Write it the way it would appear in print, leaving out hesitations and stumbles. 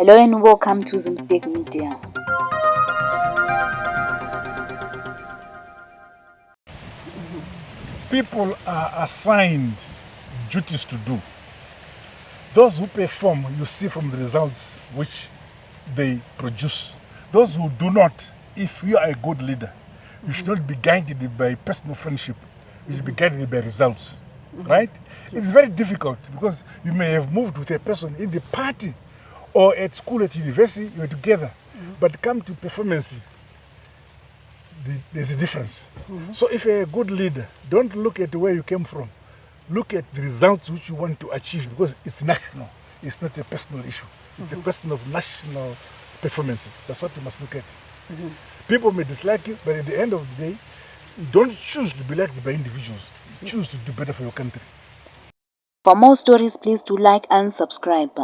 Hello and welcome to Zimstake Media. People are assigned duties to do. Those who perform, you see from the results which they produce. Those who do not, if you are a good leader, you should not be guided by personal friendship. You should be guided by results, right? It's very difficult because you may have moved with a person in the party or at school, at university, you're together. But come to performance, there's a difference. So if you're a good leader, don't look at where you came from. Look at the results which you want to achieve, because it's national. It's not a personal issue. It's a question of national performance. That's what you must look at. People may dislike you, but at the end of the day, you don't choose to be liked by individuals. You choose to do better for your country. For more stories, please do like and subscribe.